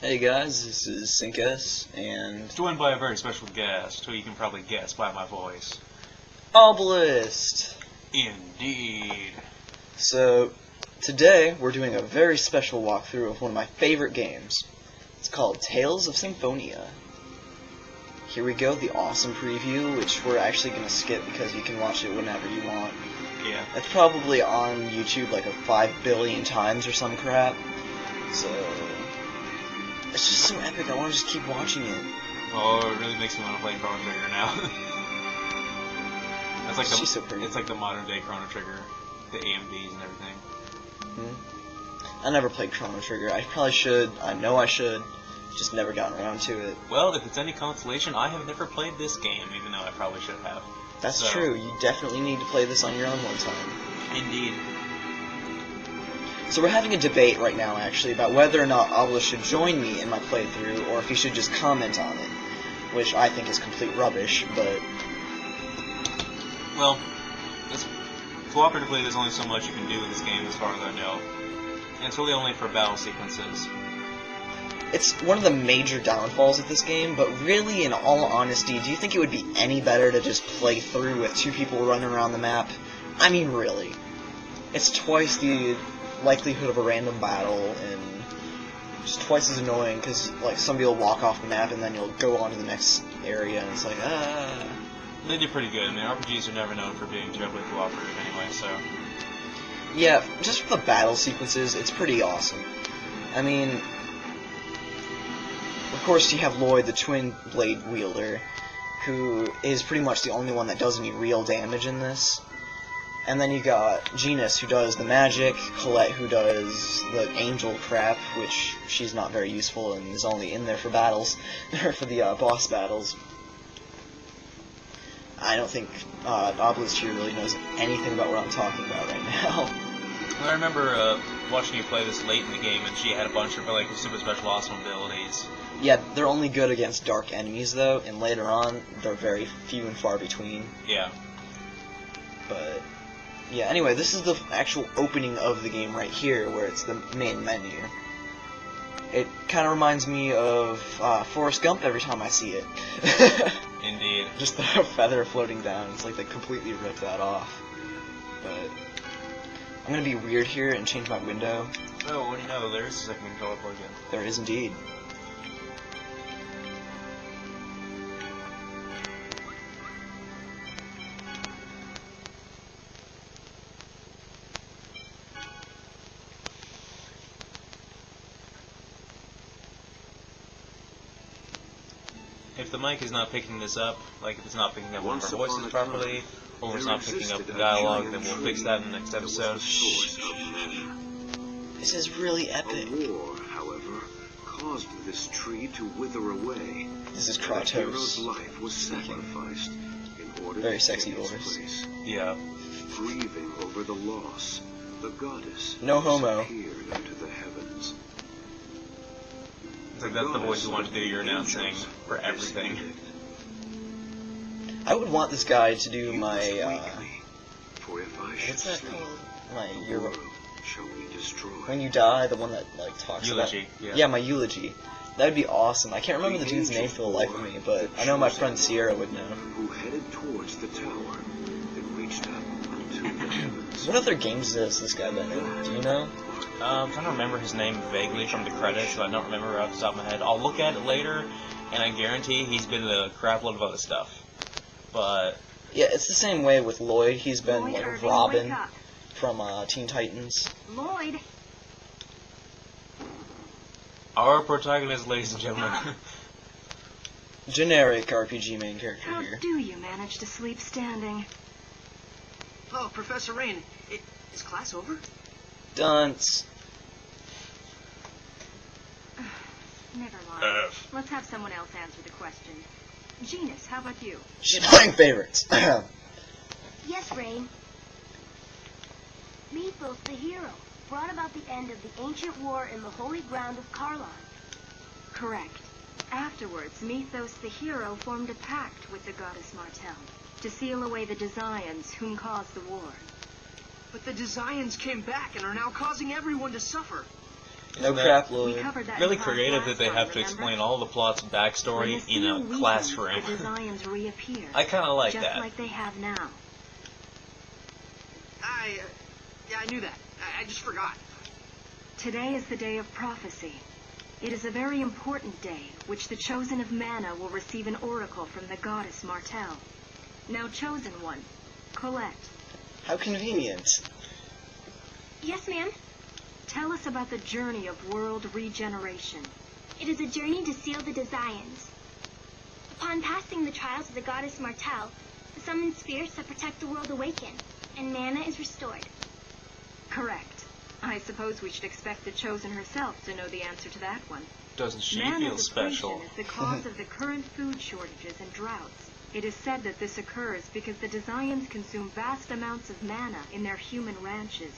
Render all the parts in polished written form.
Hey guys, this is Genis, and joined by a very special guest, who you can probably guess by my voice. Obellist! Indeed. So, today we're doing a very special walkthrough of one of my favorite games. It's called Tales of Symphonia. Here we go, the awesome preview, which we're actually going to skip because you can watch it whenever you want. Yeah. It's probably on YouTube like 5 billion times or some crap. So, it's just so epic, I want to just keep watching it. Oh, it really makes me want to play Chrono Trigger now. It's like She's so pretty. It's like the modern day Chrono Trigger, the AMVs and everything. I never played Chrono Trigger. I probably should. I know I should. Just never gotten around to it. Well, if it's any consolation, I have never played this game, even though I probably should have. That's true. You definitely need to play this on your own one time. Indeed. So we're having a debate right now, actually, about whether or not Obellist should join me in my playthrough, or if he should just comment on it, which I think is complete rubbish, but... Well, cooperatively, there's only so much you can do with this game, as far as I know. And it's really only for battle sequences. It's one of the major downfalls of this game, but really, in all honesty, do you think it would be any better to just play through with 2 people running around the map? I mean, really. It's twice the likelihood of a random battle, and just twice as annoying, because, like, somebody will walk off the map, and then you'll go on to the next area, and it's like, ah... They do pretty good. I mean, RPGs are never known for being terribly cooperative anyway, so... Yeah, just for the battle sequences, it's pretty awesome. I mean... Of course, you have Lloyd, the twin blade wielder, who is pretty much the only one that does any real damage in this. And then you got Genis, who does the magic, Colette, who does the angel crap, which she's not very useful and is only in there for battles, or for the boss battles. I don't think Obellist here really knows anything about what I'm talking about right now. I remember watching you play this late in the game, and she had a bunch of like super special awesome abilities. Yeah, they're only good against dark enemies, though, and later on, they're very few and far between. Yeah. But, yeah, anyway, this is the actual opening of the game right here, where it's the main menu. It kind of reminds me of Forrest Gump every time I see it. Indeed. Just the feather floating down, it's like they completely ripped that off. But, I'm gonna be weird here and change my window. Oh, what do you know, there is a second controller plug in. There is indeed. If the mic is not picking this up, like if it's not picking up one of our voices properly, or if it's not picking up the dialogue, then we'll fix that in the next episode. This is really epic. A war, however, caused this tree to wither away. This is The hero's Kratos. life was sacrificed in order Very to sexy take its voice. place. Yeah. Grieving over the loss, the goddess No homo. disappeared into the heavens. It's like that's the voice you want to do your announcing for everything. I would want this guy to do You my, must wake me, for if I should what's that sleep, called? My, the your, world shall be destroyed. when you die, the one that, like, talks Eulogy, about... yeah. my eulogy. That would be awesome. I can't remember the dude's name for the life of me, but I know my friend Sierra would know. Who headed towards the tower that reached up unto the heavens. What other games has this guy been in? Do you know? I'm trying to remember his name vaguely from the credits, but I don't remember off the top of my head. I'll look at it later, and I guarantee he's been in a crap load of other stuff. But... Yeah, it's the same way with Lloyd. He's been, Lloyd like, Irving, Robin wake up. from Teen Titans. Lloyd! our protagonist, ladies and gentlemen. Generic RPG main character How here. do you manage to sleep standing? Oh, Professor Rain, is class over? Dunce. Never mind. Let's have someone else answer the question. Genis, how about you? Shitting favorites. Yes, Rain. Mythos, the hero, brought about the end of the ancient war in the holy ground of Karlon. Correct. Afterwards, Mythos, the hero, formed a pact with the goddess Martel to seal away the Desians whom caused the war. But the Desians came back and are now causing everyone to suffer. No Isn't crap, We Lloyd. covered that Really in class creative last that they time, have to remember? explain all the plot's When backstory the in a seal weakens, classroom. The Desians reappear. I kind of like just that. like they have now. Yeah, I knew that. I just forgot. Today is the day of prophecy. It is a very important day, which the Chosen of Mana will receive an oracle from the goddess Martel. Now, Chosen One, Colette, How convenient. Yes, ma'am. tell us about the journey of world regeneration. It is a journey to seal the Desians. Upon passing the trials of the goddess Martel, the summoned spirits that protect the world awaken, and mana is restored. Correct. I suppose we should expect the Chosen herself to know the answer to that one. Doesn't she Mana's feel special? depletion is the cause of the current food shortages and droughts. It is said that this occurs because the Desians consume vast amounts of mana in their human ranches.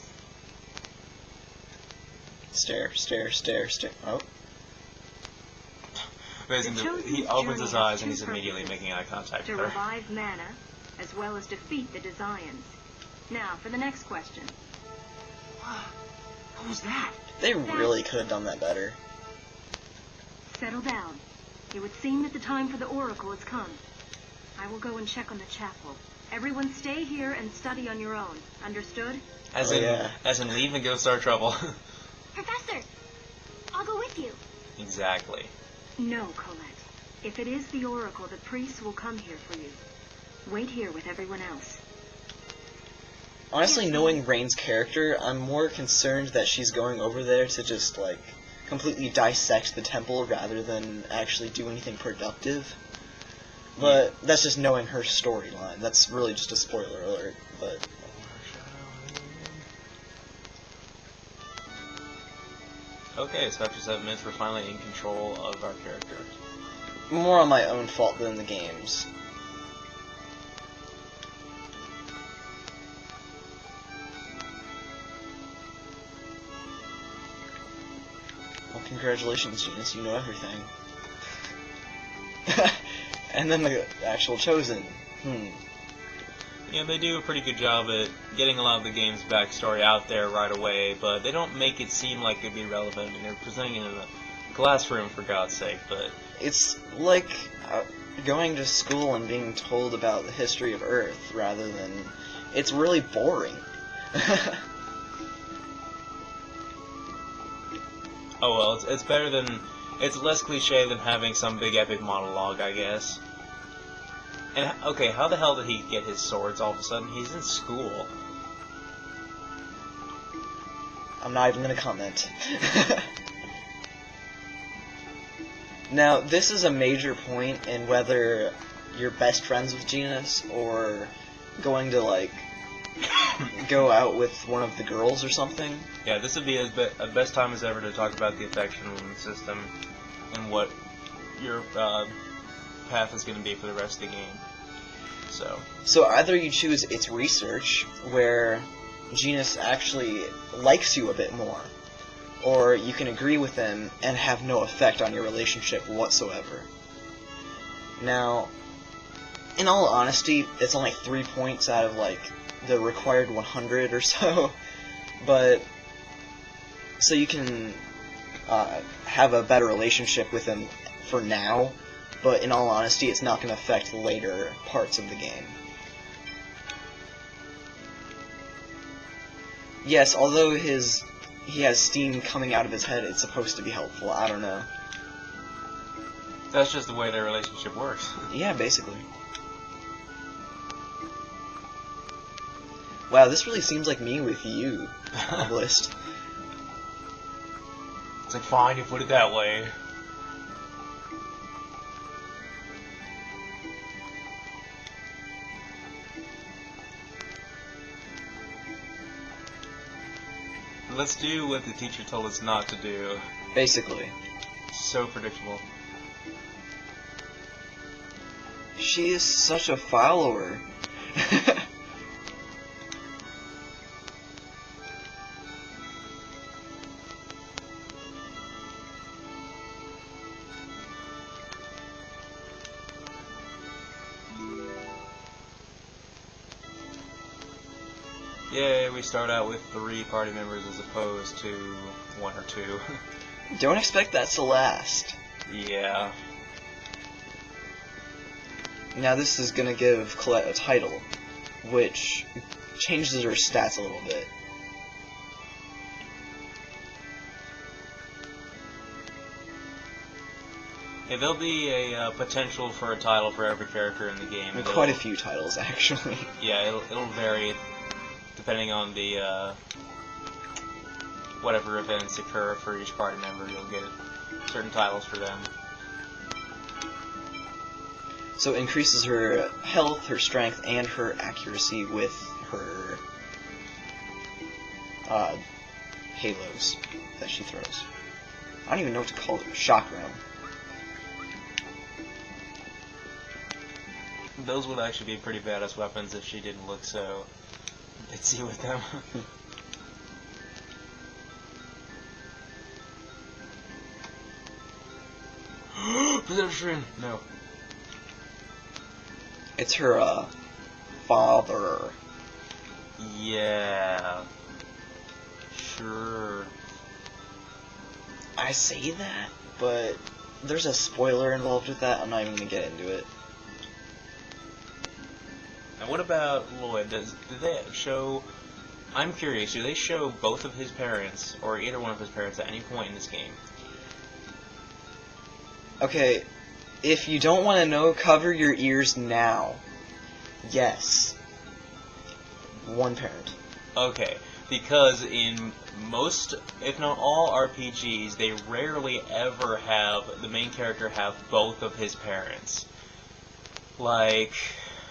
Stare, stare, stare, stare. Oh. Amazing The that Chosen's he opens journey his has eyes two and he's immediately purposes. making eye contact To with her. revive mana, as well as defeat the Desians. Now, for the next question. What was that? They really could have done that better. Settle down. It would seem that the time for the oracle has come. I will go and check on the chapel. Everyone stay here and study on your own. Understood? As Oh, in, yeah. as in, leave and go start trouble. Professor, I'll go with you. Exactly. No, Colette. If it is the oracle, the priests will come here for you. Wait here with everyone else. Honestly, knowing Rain's character, I'm more concerned that she's going over there to just, like, completely dissect the temple rather than actually do anything productive. But that's just knowing her storyline. That's really just a spoiler alert, but... Okay, so after 7 minutes, we're finally in control of our character. More on my own fault than the game's. Well, congratulations, Genis, you know everything. And then the actual Chosen. Yeah, they do a pretty good job at getting a lot of the game's backstory out there right away, but they don't make it seem like it'd be relevant. I mean, they're presenting it in a classroom, for God's sake, but... It's like going to school and being told about the history of Earth, rather than... It's really boring. Oh well, it's better than... It's less cliche than having some big epic monologue, I guess. And, okay, how the hell did he get his swords all of a sudden? He's in school. I'm not even gonna comment. Now, this is a major point in whether you're best friends with Genis, or going to, like, go out with one of the girls or something. Yeah, this would be as best time as ever to talk about the affection system and what your path is going to be for the rest of the game. So either you choose its research, where Genis actually likes you a bit more, or you can agree with him and have no effect on your relationship whatsoever. Now, in all honesty, it's only 3 points out of, like, the required 100 or so, but so you can have a better relationship with him for now, but in all honesty, it's not going to affect the later parts of the game. Yes, although he has steam coming out of his head, it's supposed to be helpful. I don't know. That's just the way their relationship works. Yeah, basically. Wow, this really seems like me with you, Obellist. It's like, fine, you put it that way. Let's do what the teacher told us not to do. Basically. So predictable. She is such a follower. Yay, we start out with 3 party members as opposed to 1 or 2. Don't expect that to last. Yeah. Now this is gonna give Colette a title, which changes her stats a little bit. Yeah, there'll be a potential for a title for every character in the game. And quite a few titles, actually. Yeah, it'll vary depending on the whatever events occur for each party member. You'll get certain titles for them. So it increases her health, her strength, and her accuracy with her halos that she throws. I don't even know what to call it. Shock realm. Those would actually be pretty badass weapons if she didn't look so bitsy with them. Pedestrian! No. It's her, father. Yeah. Sure. I say that, but there's a spoiler involved with that. I'm not even gonna get into it. And what about Lloyd? Do they show... I'm curious, do they show both of his parents, or either one of his parents, at any point in this game? Okay, if you don't want to know, cover your ears now. Yes. One parent. Okay, because in most, if not all RPGs, they rarely ever have the main character have both of his parents. Like...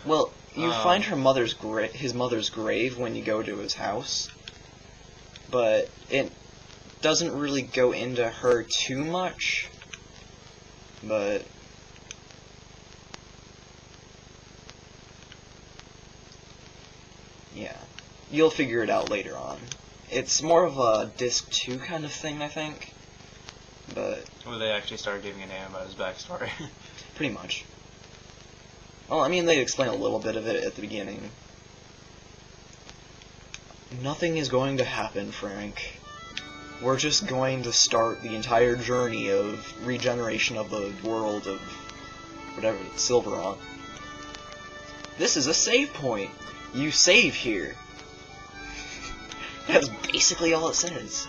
Well, you find his mother's grave when you go to his house, but it doesn't really go into her too much, but... yeah. You'll figure it out later on. It's more of a Disc 2 kind of thing, I think, but... Where they actually started giving a damn about his backstory. Pretty much. Well, I mean, they explain a little bit of it at the beginning. Nothing is going to happen, Frank. We're just going to start the entire journey of regeneration of the world of whatever, Silveron. This is a save point. You save here. That's basically all it says.